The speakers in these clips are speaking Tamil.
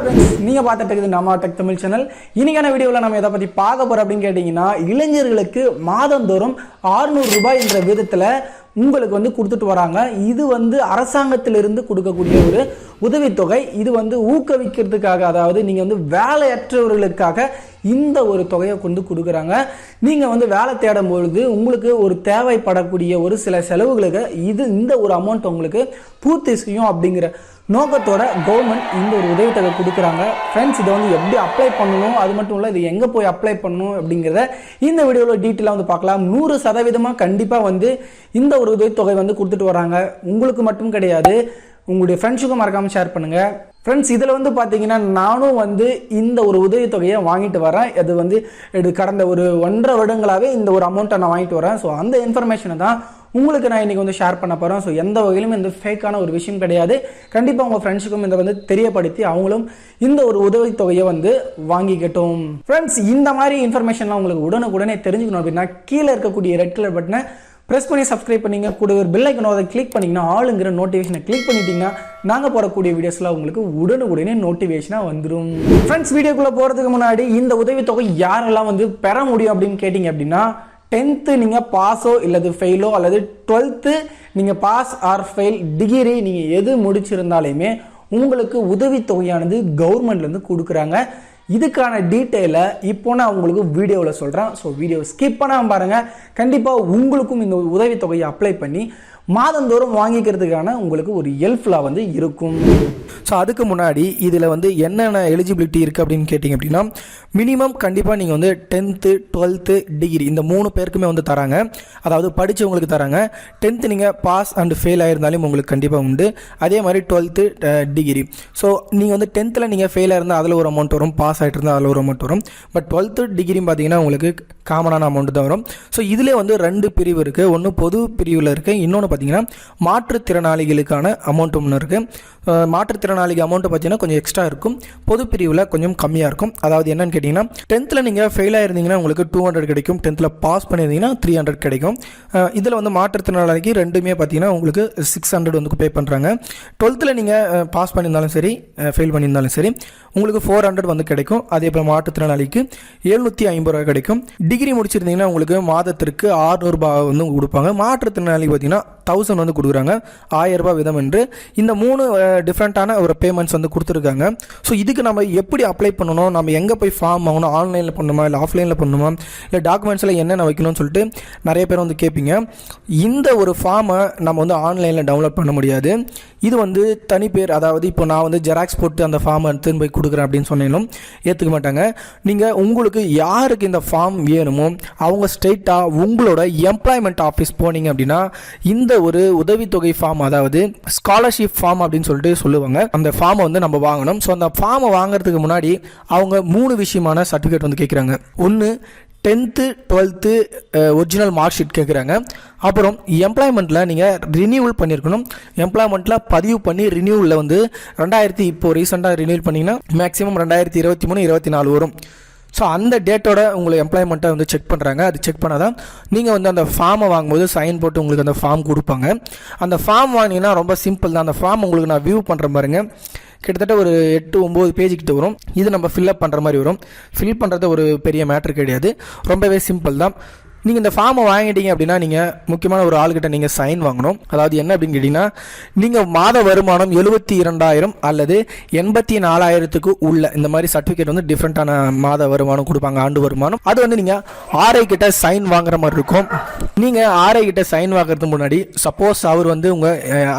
ஃப்ரெண்ட்ஸ், நீங்க பார்த்துட்டு இருக்குது நம்ம டெக் தமிழ் சேனல். இன்னைக்கான வீடியோவில் நம்ம எதை பத்தி பார்க்க போறோம் அப்படின்னு கேட்டீங்கன்னா, இளைஞர்களுக்கு மாதந்தோறும் 600 ரூபாய் என்ற விதத்துல உங்களுக்கு கொடுத்துட்டு வராங்க. இது அரசாங்கத்திலிருந்து கொடுக்கக்கூடிய ஒரு உதவித்தொகை. இது ஊக்குவிக்கிறதுக்காக, அதாவது நீங்க வேலையற்றவர்களுக்காக இந்த ஒரு தொகையை கொடுக்குறாங்க. நீங்க வேலை தேடும் பொழுது உங்களுக்கு ஒரு தேவைப்படக்கூடிய ஒரு சில செலவுகளுக்கு இந்த ஒரு அமௌண்ட் உங்களுக்கு பூர்த்தி செய்யும் அப்படிங்கிற நோக்கத்தோட கவர்மெண்ட் இந்த ஒரு உதவித்தொகை கொடுக்குறாங்க. ஃப்ரெண்ட்ஸ், இதை எப்படி அப்ளை பண்ணணும், அது மட்டும் இல்லை இது எங்கே போய் அப்ளை பண்ணணும் அப்படிங்கிறத இந்த வீடியோவில் டீட்டெயிலாக பார்க்கலாம். 100% கண்டிப்பாக இந்த ஒரு உதவித்தொகை கொடுத்துட்டு வராங்க. உங்களுக்கு மட்டும் கிடையாது, உங்களுடைய ஃப்ரெண்ட்ஸுக்கும் மறக்காமல் ஷேர் பண்ணுங்கள். ஃப்ரெண்ட்ஸ், இதில் பார்த்தீங்கன்னா நானும் இந்த ஒரு உதவித்தொகையை வாங்கிட்டு வரேன். இது கடந்த ஒரு 1.5 வருடங்களாகவே இந்த ஒரு அமௌண்ட்டை நான் வாங்கிட்டு வரேன். ஸோ அந்த இன்ஃபர்மேஷனை தான் உங்களுக்கு நான் இன்றைக்கி ஷேர் பண்ண போகிறேன். ஸோ எந்த வகையிலும் இந்த ஃபேக்கான ஒரு விஷயம் கிடையாது. கண்டிப்பாக உங்கள் ஃப்ரெண்ட்ஸுக்கும் இதை தெரியப்படுத்தி அவங்களும் இந்த ஒரு உதவித்தொகையை வாங்கிக்கட்டும். ஃப்ரெண்ட்ஸ், இந்த மாதிரி இன்ஃபர்மேஷன்லாம் உங்களுக்கு உடனுக்குடனே தெரிஞ்சுக்கணும் அப்படின்னா கீழே இருக்கக்கூடிய ரெட் கலர் பட்டனை ப்ரெஸ் பண்ணி சப்ஸ்கிரைப் பண்ணிங்க. கூட ஒரு பெல் ஐக்கனோ அதை கிளிக் பண்ணிங்கன்னா ஆளுங்கிற நோட்டிஃபிகேஷனை கிளிக் பண்ணிட்டீங்கன்னா நாங்கள் போடக்கூடிய வீடியோஸ்லாம் உங்களுக்கு உடனுக்குடனே நோட்டிஃபிகேஷனாக வந்துடும். ஃப்ரெண்ட்ஸ், வீடியோக்குள்ளே போகிறதுக்கு முன்னாடி இந்த உதவித்தொகை யாரெல்லாம் பெற முடியும் அப்படின்னு கேட்டிங்க அப்படின்னா, 10th நீங்கள் பாஸோ இல்லது ஃபெயிலோ அல்லது 12th நீங்கள் பாஸ் ஆர் ஃபெயில் டிகிரி நீங்கள் எது முடிச்சிருந்தாலுமே உங்களுக்கு உதவித்தொகையானது கவர்மெண்ட்லேருந்து கொடுக்குறாங்க. இதுக்கான டீட்டெயிலை இப்போ நான் உங்களுக்கு வீடியோவில் சொல்கிறேன். ஸோ வீடியோ ஸ்கிப் பண்ணாமல் பாருங்கள். கண்டிப்பாக உங்களுக்கும் இந்த உதவித்தொகையை அப்ளை பண்ணி மாதந்தோறும் வாங்கிக்கிறதுக்கான உங்களுக்கு ஒரு ஹெல்ப்ஃபுல்லாக இருக்கும். ஸோ அதுக்கு முன்னாடி இதில் என்னென்ன எலிஜிபிலிட்டி இருக்குது அப்படின்னு கேட்டிங்க அப்படின்னா, மினிமம் கண்டிப்பாக நீங்கள் 10th 12th டிகிரி இந்த 3 பேருக்குமே தராங்க. அதாவது படித்தவங்களுக்கு தராங்க. 10th நீங்கள் பாஸ் அண்ட் ஃபெயில் ஆகிருந்தாலும் உங்களுக்கு கண்டிப்பாக உண்டு. அதே மாதிரி 12th டிகிரி. ஸோ நீங்கள் 10th நீங்கள் ஃபெயில் ஆகிருந்தால் அதில் ஒரு அமௌண்ட் வரும், பாஸ் ஆகிட்டு இருந்தால் அதில் ஒரு அமௌண்ட் வரும். பட் 12th டிகிரி பார்த்தீங்கன்னா உங்களுக்கு காமனான அமௌண்ட் தான் வரும். ஸோ இதிலே 2 பிரிவு இருக்குது. ஒன்று பொது பிரிவில் இருக்குது, இன்னொன்று பார்த்தீங்கன்னா மாற்றுத்திறனாளிகளுக்கான அமௌண்ட் ஒன்று இருக்குது. மாற்றுத்திறனாளிக்கு அமௌண்ட்டு பார்த்தீங்கன்னா கொஞ்சம் எக்ஸ்ட்ரா இருக்கும், பொது பிரிவில் கொஞ்சம் கம்மியாக இருக்கும். அதாவது என்னன்னு கேட்டிங்கன்னா, 10th நீங்கள் ஃபெயில் ஆகிருந்தீங்கன்னா உங்களுக்கு 200 கிடைக்கும், 10th பாஸ் பண்ணியிருந்தீங்கன்னா 300 கிடைக்கும். இதில் மாற்றுத்திறனாளிக்கு ரெண்டுமே பார்த்தீங்கன்னா உங்களுக்கு 600 பே பண்ணுறாங்க. 12th நீங்கள் பாஸ் பண்ணியிருந்தாலும் சரி ஃபெயில் பண்ணியிருந்தாலும் சரி உங்களுக்கு 400 கிடைக்கும். அதே போல் மாற்றுத்திறனாளிக்கு 750 ரூபாய் கிடைக்கும். டிகிரி முடிச்சிருந்தீங்கன்னா உங்களுக்கு மாதத்திற்கு 600 ரூபாய் கொடுப்பாங்க. மாற்றுத்திறனாளிக்கு பார்த்தீங்கன்னா 1000 கொடுக்குறாங்க, 1000 ரூபாய் வீதம் என்று. இந்த 3 டிஃப்ரெண்ட்டான ஒரு பேமெண்ட்ஸ் கொடுத்துருக்காங்க. ஸோ இதுக்கு நம்ம எப்படி அப்ளை பண்ணணும், நம்ம எங்கே போய் ஃபார்ம் வாங்கணும், ஆன்லைனில் பண்ணணுமா இல்லை ஆஃப்லைனில் பண்ணணுமா, இல்லை டாக்குமெண்ட்ஸில் என்னென்ன வைக்கணும்னு சொல்லிட்டு நிறைய பேர் கேட்பீங்க. இந்த ஒரு ஃபார்மை நம்ம ஆன்லைனில் டவுன்லோட் பண்ண முடியாது. இது தனி பேர், அதாவது இப்போ நான் ஜெராக்ஸ் போட்டு அந்த ஃபார்மை எடுத்துன்னு போய் கொடுக்குறேன் அப்படின்னு சொன்னாலும் ஏற்றுக்க மாட்டாங்க. நீங்கள் உங்களுக்கு யாருக்கு இந்த ஃபார்ம் வேணுமோ அவங்க ஸ்ட்ரெயிட்டாக உங்களோட எம்ப்ளாய்மெண்ட் ஆஃபீஸ் போனீங்க அப்படின்னா இந்த ஒரு உதவித்தொகை ஃபார்ம், அதாவது ஸ்காலர்ஷிப் ஃபார்ம் அப்படின்னு சொல்லுவாங்க, அந்த ஃபார்மை நம்ம வாங்கணும். ஸோ அந்த ஃபார்மை வாங்குறதுக்கு முன்னாடி அவங்க 3 விஷயமான சர்டிஃபிகேட் கேட்குறாங்க. ஒன்று 10th 12th original mark sheet கேட்குறாங்க. அப்புறம் எம்ப்ளாய்மெண்ட்டில் நீங்கள் ரினியூவல் பண்ணியிருக்கணும். எம்ப்ளாய்மெண்ட்டில் பதிவு பண்ணி ரினியூவலில் 2000 இப்போ ரீசெண்டாக ரினியூவல் பண்ணிங்கன்னா மேக்ஸிமம் 2023 24 வரும். ஸோ அந்த டேட்டோட உங்களை எம்ப்ளாய்மெண்ட்டை செக் பண்ணுறாங்க. அது செக் பண்ணால் தான் நீங்கள் அந்த ஃபார்மை வாங்கும்போது சைன் போட்டு உங்களுக்கு அந்த ஃபார்ம் கொடுப்பாங்க. அந்த ஃபார்ம் வாங்கினீங்கன்னா ரொம்ப சிம்பிள் தான். அந்த ஃபார்ம் உங்களுக்கு நான் வியூ பண்ணுற பாருங்க, கிட்டத்தட்ட ஒரு 8-9 பேஜ் கிட்ட வரும். இது நம்ம ஃபில்அப் பண்ணுற மாதிரி வரும். ஃபில் பண்ணுறது ஒரு பெரிய மேட்ரு கிடையாது, ரொம்பவே சிம்பிள் தான். நீங்கள் இந்த ஃபார்மை வாங்கிட்டீங்க அப்படின்னா நீங்கள் முக்கியமான ஒரு ஆள்கிட்ட நீங்கள் சைன் வாங்கணும். அதாவது என்ன அப்படின்னு கேட்டிங்கன்னா, நீங்கள் மாத வருமானம் 72,000 அல்லது 84,000 உள்ள இந்த மாதிரி சர்டிஃபிகேட் டிஃப்ரெண்ட்டான மாத வருமானம் கொடுப்பாங்க, ஆண்டு வருமானம். அது நீங்கள் RI கிட்ட சைன் வாங்குற மாதிரி இருக்கும். நீங்கள் RI கிட்ட சைன் வாங்குறதுக்கு முன்னாடி சப்போஸ் அவர் உங்கள்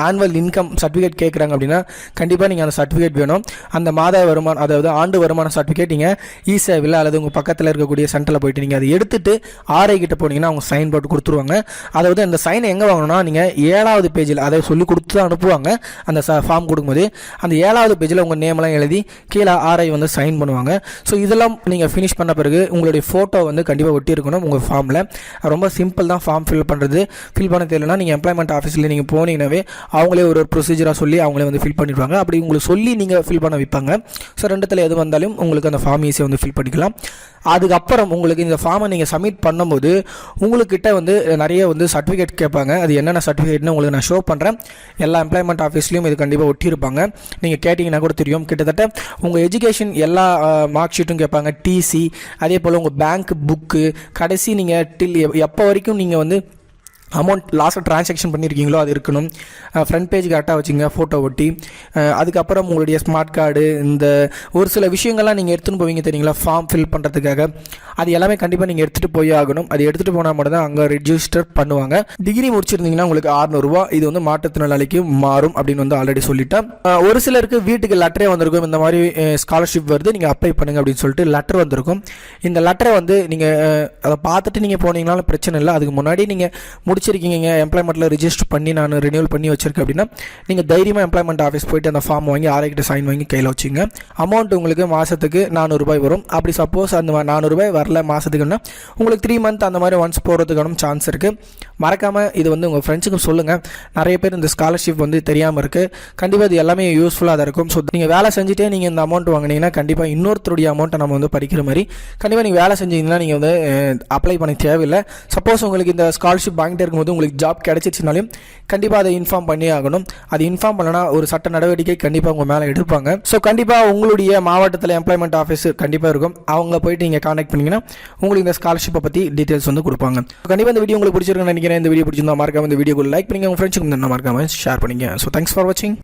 ஆனுவல் இன்கம் சர்டிஃபிகேட் கேட்குறாங்க அப்படின்னா கண்டிப்பாக நீங்கள் அந்த சர்டிஃபிகேட் வேணும். அந்த மாத வருமானம், அதாவது ஆண்டு வருமான சர்டிஃபிகேட் நீங்கள் இ-சேவையில் அல்லது உங்கள் பக்கத்தில் இருக்கக்கூடிய சென்டரில் போயிட்டு நீங்கள் அதை எடுத்துட்டு RI கிட்ட போனீங்கன்னா அவங்க சைன் போட்டு கொடுத்துருவாங்க. அதாவது அந்த சைனை எங்கே வாங்கணும்னா நீங்கள் 7வது பேஜில் அதை சொல்லி கொடுத்து தான் அனுப்புவாங்க. அந்த ஃபார்ம் கொடுக்கும்போது அந்த 7வது பேஜில் உங்கள் நேமெல்லாம் எழுதி கீழே RI சைன் பண்ணுவாங்க. ஸோ இதெல்லாம் நீங்கள் ஃபினிஷ் பண்ண பிறகு உங்களுடைய ஃபோட்டோ கண்டிப்பாக ஒட்டி இருக்கணும் உங்கள் ஃபார்மில். ரொம்ப சிம்பிள் தான் ஃபார்ம் ஃபில் பண்ணுறது. ஃபில் பண்ண தெரியலனா நீங்கள் எம்ப்ளாய்மெண்ட் ஆஃபீஸில் நீங்கள் போனீங்கன்னாவே அவங்களே ஒரு ப்ரொசீஜராக சொல்லி அவங்களே ஃபில் பண்ணிடுவாங்க. அப்படி உங்களுக்கு சொல்லி நீங்கள் ஃபில் பண்ண வைப்பாங்க. ஸோ 2த்துல எது வந்தாலும் உங்களுக்கு அந்த ஃபார்ம் ஈஸியாக ஃபில் பண்ணிக்கலாம். அதுக்கப்புறம் உங்களுக்கு இந்த ஃபார்மை நீங்கள் சப்மிட் பண்ணும்போது உங்கள்கிட்ட வந்து நிறைய வந்து சர்டிஃபிகேட் கேட்பாங்க. அது என்னென்ன சர்டிஃபிகேட்னு உங்களுக்கு நான் ஷோ பண்ணுறேன். எல்லா எம்ப்ளாய்மெண்ட் ஆஃபீஸ்லையும் இது கண்டிப்பாக ஒட்டியிருப்பாங்க. நீங்கள் கேட்டிங்கன்னா கூட தெரியும். கிட்டத்தட்ட உங்கள் எஜுகேஷன் எல்லா மார்க் ஷீட்டும் கேட்பாங்க, டிசி, அதே போல் உங்கள் பேங்க் புக்கு, கடைசி நீங்கள் எப்போ வரைக்கும் நீங்கள் வந்து அமௌண்ட் லாஸ்ட்டாக ட்ரான்சாக்ஷன் பண்ணியிருக்கீங்களோ அது இருக்கணும். ஃப்ரண்ட் பேஜ் கரெக்டாக வச்சுங்க, ஃபோட்டோ ஒட்டி. அதுக்கப்புறம் உங்களுடைய ஸ்மார்ட் கார்டு, இந்த ஒரு சில விஷயங்கள்லாம் நீங்கள் எடுத்துகிட்டு போவீங்க தெரியுங்களா, ஃபார்ம் ஃபில் பண்ணுறதுக்காக. அது எல்லாமே கண்டிப்பாக நீங்கள் எடுத்துகிட்டு போய் ஆகணும். அது எடுத்துகிட்டு போனால் மட்டும் தான் அங்கே ரெஜிஸ்டர் பண்ணுவாங்க. டிகிரி முடிச்சிருந்தீங்கன்னா உங்களுக்கு 600 ரூபா. இது வந்து மாற்றுத்திறனாளிக்கு மாறும் அப்படின்னு வந்து ஆல்ரெடி சொல்லிட்டேன். ஒரு சிலருக்கு வீட்டுக்கு லெட்டரே வந்திருக்கும், இந்த மாதிரி ஸ்காலர்ஷிப் வருது, நீங்கள் அப்ளை பண்ணுங்க அப்படின்னு சொல்லிட்டு லெட்டர் வந்திருக்கும். இந்த லெட்டரை வந்து நீங்கள் அதை பார்த்துட்டு நீங்கள் போனீங்கனாலும் பிரச்சனை இல்லை. அதுக்கு முன்னாடி நீங்கள் முடிச்சிருக்கீங்க, எம்ப்ளாய்மெண்ட்டில் ரிஜிஸ்டர் பண்ணி நான் ரினியூவல் பண்ணி வச்சிருக்கேன் அப்படின்னா நீங்கள் தைரியமாக எம்ப்ளாய்மெண்ட் ஆஃபீஸ் போயிட்டு அந்த ஃபார்ம் வாங்கி ஆர்ஐக்கிட்ட சைன் வாங்கி கையில் வச்சுங்க. அமௌண்ட் உங்களுக்கு மாதத்துக்கு 400 ரூபாய் வரும். அப்படி சப்போஸ் அந்த 400 ரூபாய் வரல மாதத்துக்குன்னா உங்களுக்கு 3 மந்த் அந்த மாதிரி ஒன்ஸ் போகிறதுக்கான சான்ஸ் இருக்குது. மறக்காமல் இது வந்து உங்கள் ஃப்ரெண்ட்ஸுக்கும் சொல்லுங்கள். நிறைய பேர் இந்த ஸ்காலர்ஷிப் வந்து தெரியாமல் இருக்குது. கண்டிப்பாக இது எல்லாமே யூஸ்ஃபுல்லாக தான் இருக்கும். ஸோ நீங்கள் வேலை செஞ்சுட்டே நீங்கள் இந்த அமௌண்ட் வாங்கினீங்கன்னா கண்டிப்பாக இன்னொருத்தருடைய அமௌண்ட்டை நம்ம வந்து பறிக்கிற மாதிரி. கண்டிப்பாக நீங்கள் வேலை செஞ்சீங்கன்னா நீங்கள் வந்து அப்ளை பண்ண தேவையில்லை. சப்போஸ் உங்களுக்கு இந்த ஸ்காலர்ஷிப் வாங்கிட்டே இருக்கும்போது உங்களுக்கு ஜாப் கிடைச்சிச்சுனாலும் கண்டிப்பாக அதை இன்ஃபார்ம் பண்ணி ஆகணும். அது இன்ஃபார்ம் பண்ணனா ஒரு சட்ட நடவடிக்கை கண்டிப்பாக உங்கள் மேலே எடுப்பாங்க. ஸோ கண்டிப்பாக உங்களுடைய மாவட்டத்தில் எம்ப்ளாய்மெண்ட் ஆஃபீஸ் கண்டிப்பாக இருக்கும். அவங்க போயிட்டு நீங்கள் கான்டாக்ட் பண்ணிங்கன்னா உங்களுக்கு இந்த ஸ்காலர்ஷிப்பை பற்றி டீட்டெயில்ஸ் வந்து கொடுப்பாங்க. கண்டிப்பாக இந்த வீடியோ உங்களுக்கு பிடிச்சிருக்குன்னு நினைக்கிறேன். இந்த வீடியோ பிடிச்சிருந்தா மறக்காம இந்த வீடியோக்கு லைக் பண்ணிங்க, உங்கள் ஃப்ரெண்ட்ஸுக்கு மறக்காம ஷேர் பண்ணிங்க. ஸோ தேங்க்ஸ் ஃபார் வாட்சிங்.